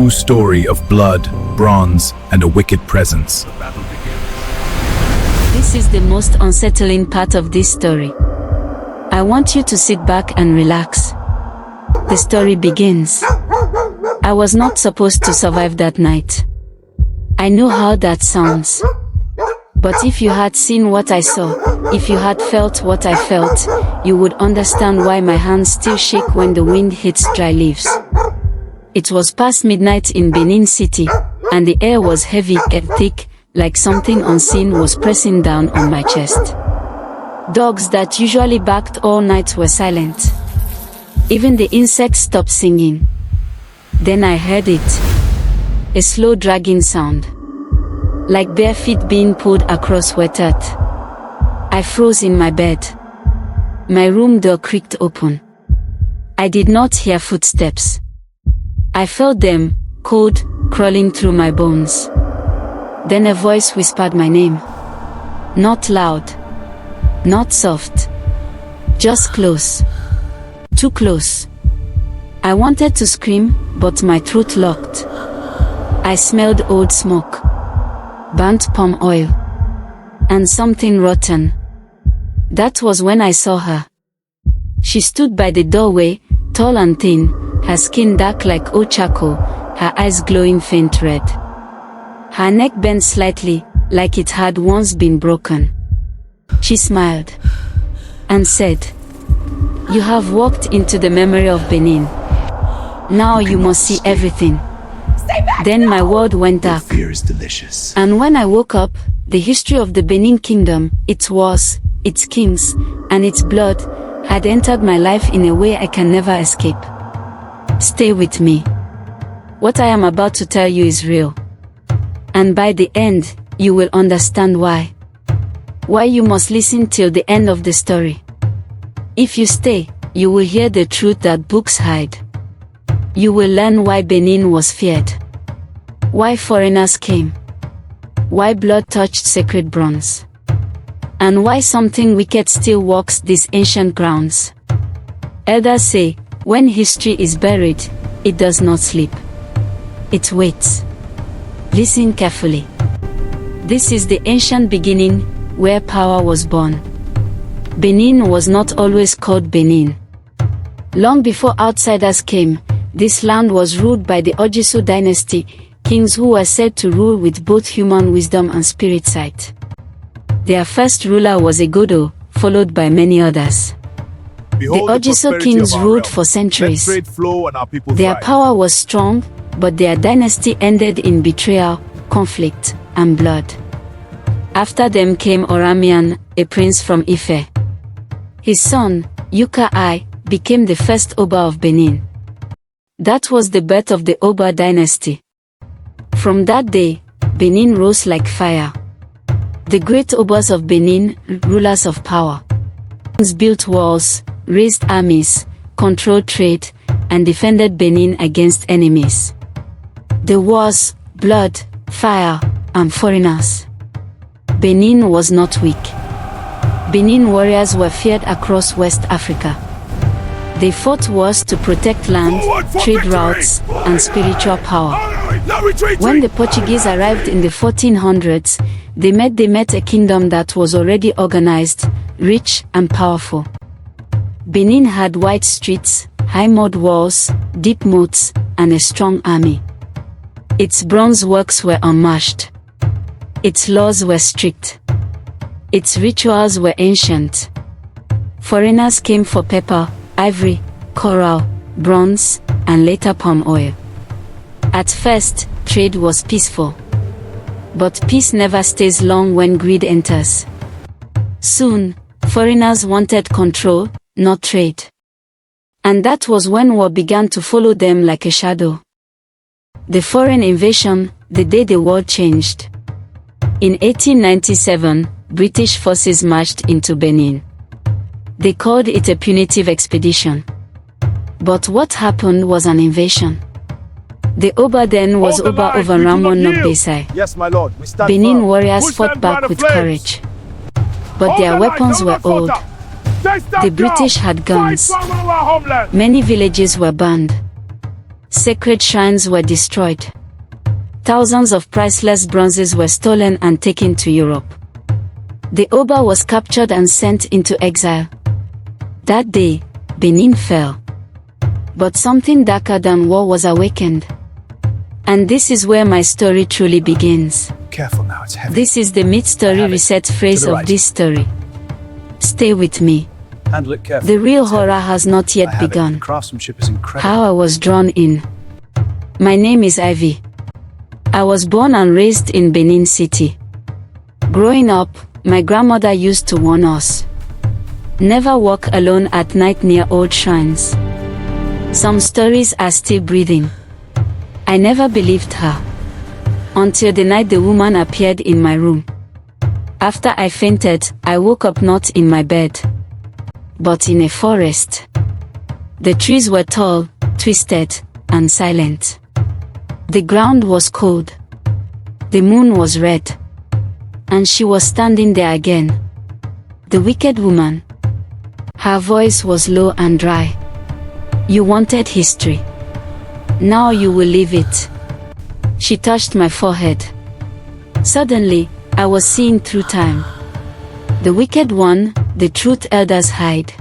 true story of blood, bronze, and a wicked presence. This is the most unsettling part of this story. I want you to sit back and relax. The story begins. I was not supposed to survive that night. I know how that sounds. But if you had seen what I saw, if you had felt what I felt, you would understand why my hands still shake when the wind hits dry leaves. It was past midnight in Benin City, and the air was heavy and thick, like something unseen was pressing down on my chest. Dogs that usually barked all night were silent. Even the insects stopped singing. Then I heard it. A slow dragging sound. Like bare feet being pulled across wet earth. I froze in my bed. My room door creaked open. I did not hear footsteps. I felt them, cold, crawling through my bones. Then a voice whispered my name. Not loud. Not soft. Just close. Too close. I wanted to scream, but my throat locked. I smelled old smoke. Burnt palm oil. And something rotten. That was when I saw her. She stood by the doorway, tall and thin, her skin dark like old charcoal, her eyes glowing faint red. Her neck bent slightly, like it had once been broken. She smiled. And said, "You have walked into the memory of Benin. Now you must see everything." Then my world went dark. Fear is delicious. And when I woke up, the history of the Benin Kingdom, its wars, its kings, and its blood, had entered my life in a way I can never escape. Stay with me. What I am about to tell you is real. And by the end, you will understand why. Why you must listen till the end of the story. If you stay, you will hear the truth that books hide. You will learn why Benin was feared. Why foreigners came. Why blood touched sacred bronze. And why something wicked still walks these ancient grounds. Elders say, when history is buried, it does not sleep. It waits. Listen carefully. This is the ancient beginning, where power was born. Benin was not always called Benin. Long before outsiders came, this land was ruled by the Ojiso dynasty, kings who were said to rule with both human wisdom and spirit sight. Their first ruler was Egodo, followed by many others. Behold the Ojiso kings ruled for centuries. Their power was strong, but their dynasty ended in betrayal, conflict, and blood. After them came Oramian, a prince from Ife. His son, Yuka I, became the first Oba of Benin. That was the birth of the Oba dynasty. From that day, Benin rose like fire. The great Obas of Benin, rulers of power, built walls, raised armies, controlled trade, and defended Benin against enemies. The wars, blood, fire, and foreigners. Benin was not weak. Benin warriors were feared across West Africa. They fought wars to protect land, trade routes, and spiritual power. When the Portuguese arrived in the 1400s, they met a kingdom that was already organized, rich, and powerful. Benin had wide streets, high mud walls, deep moats, and a strong army. Its bronze works were unmatched. Its laws were strict. Its rituals were ancient. Foreigners came for pepper, ivory, coral, bronze, and later palm oil. At first, trade was peaceful. But peace never stays long when greed enters. Soon, foreigners wanted control, not trade. And that was when war began to follow them like a shadow. The foreign invasion, the day the world changed. In 1897, British forces marched into Benin. They called it a punitive expedition. But what happened was an invasion. The Oba then was Oba over Ramon Nogbesai. Yes, my lord. We stand Benin firm. warriors Push fought them down back the with flames. courage. But Hold their the line, weapons hold were the fort old. up. Take that The down. British had guns. Fight for our homeland. Many villages were burned. Sacred shrines were destroyed. Thousands of priceless bronzes were stolen and taken to Europe. The Oba was captured and sent into exile. That day, Benin fell. But something darker than war was awakened. And this is where my story truly begins. Careful now, it's heavy. This is the mid-story reset phrase of this story. Stay with me. Handle it carefully. The real horror has not yet begun. The craftsmanship is incredible. How I was drawn in. My name is Ivy. I was born and raised in Benin City. Growing up, my grandmother used to warn us. Never walk alone at night near old shrines. Some stories are still breathing. I never believed her. Until the night the woman appeared in my room. After I fainted, I woke up not in my bed, but in a forest. The trees were tall, twisted, and silent. The ground was cold. The moon was red. And she was standing there again. The wicked woman. Her voice was low and dry. You wanted history. Now you will live it. She touched my forehead. Suddenly, I was seeing through time. The wicked one, the truth elders hide.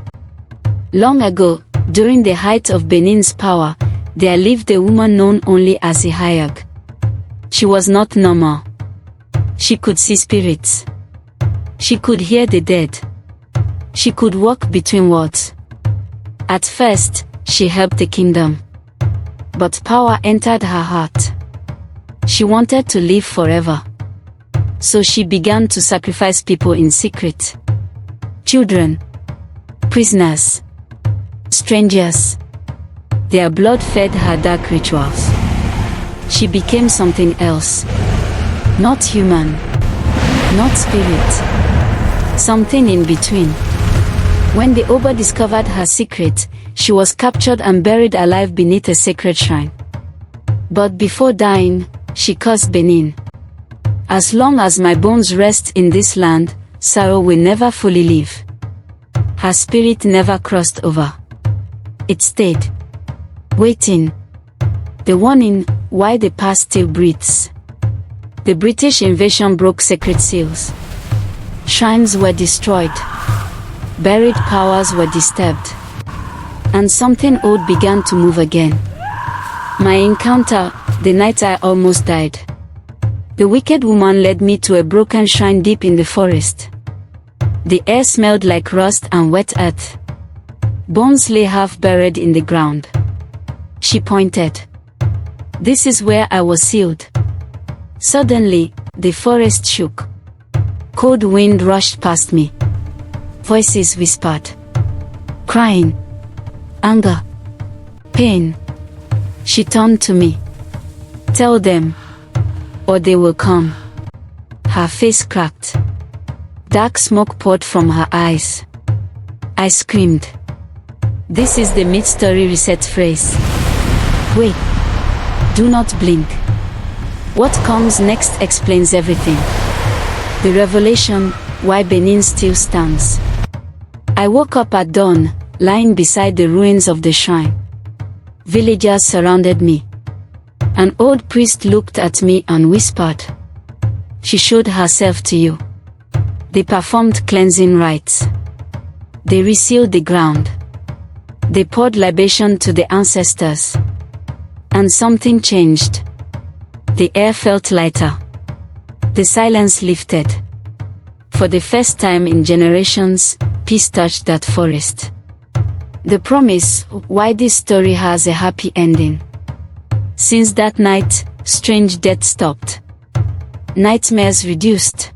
Long ago, during the height of Benin's power, there lived a woman known only as a Hayag. She was not normal. She could see spirits. She could hear the dead. She could walk between worlds. At first, she helped the kingdom. But power entered her heart. She wanted to live forever. So she began to sacrifice people in secret. Children, prisoners, strangers. Their blood fed her dark rituals. She became something else. Not human, not spirit. Something in between. When the Oba discovered her secret, she was captured and buried alive beneath a sacred shrine. But before dying, she cursed Benin. As long as my bones rest in this land, sorrow will never fully leave. Her spirit never crossed over. It stayed. Waiting. The warning, why the past still breathes. The British invasion broke sacred seals. Shrines were destroyed. Buried powers were disturbed. And something old began to move again. My encounter, the night I almost died. The wicked woman led me to a broken shrine deep in the forest. The air smelled like rust and wet earth. Bones lay half buried in the ground. She pointed. This is where I was sealed. Suddenly, the forest shook. Cold wind rushed past me. Voices whispered. Crying. Anger. Pain. She turned to me. Tell them, or they will come. Her face cracked. Dark smoke poured from her eyes. I screamed. This is the mid-story reset phrase. Wait. Do not blink. What comes next explains everything. The revelation, why Benin still stands. I woke up at dawn, lying beside the ruins of the shrine. Villagers surrounded me. An old priest looked at me and whispered. She showed herself to you. They performed cleansing rites. They resealed the ground. They poured libation to the ancestors. And something changed. The air felt lighter. The silence lifted. For the first time in generations, peace touched that forest. The promise, why this story has a happy ending. Since that night, strange death stopped. Nightmares reduced.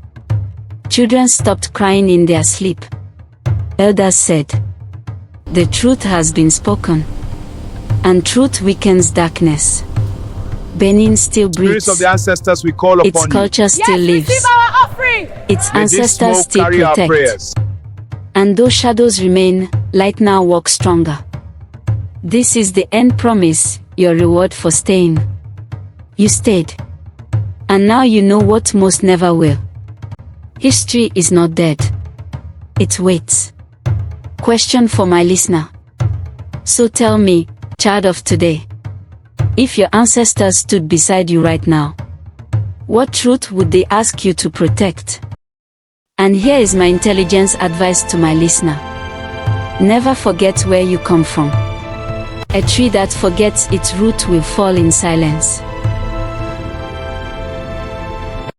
Children stopped crying in their sleep. Elders said, the truth has been spoken. And truth weakens darkness. Benin still breathes. Spirits of the ancestors we call upon its culture still lives. Receive our offering. Its ancestors still protect. And though shadows remain, light now walks stronger. This is the end promise, your reward for staying. You stayed. And now you know what most never will. History is not dead. It waits. Question for my listener. So tell me, child of today, If your ancestors stood beside you right now, what truth would they ask you to protect? And here is my intelligence advice to my listener. Never forget where you come from. A tree that forgets its root will fall in silence.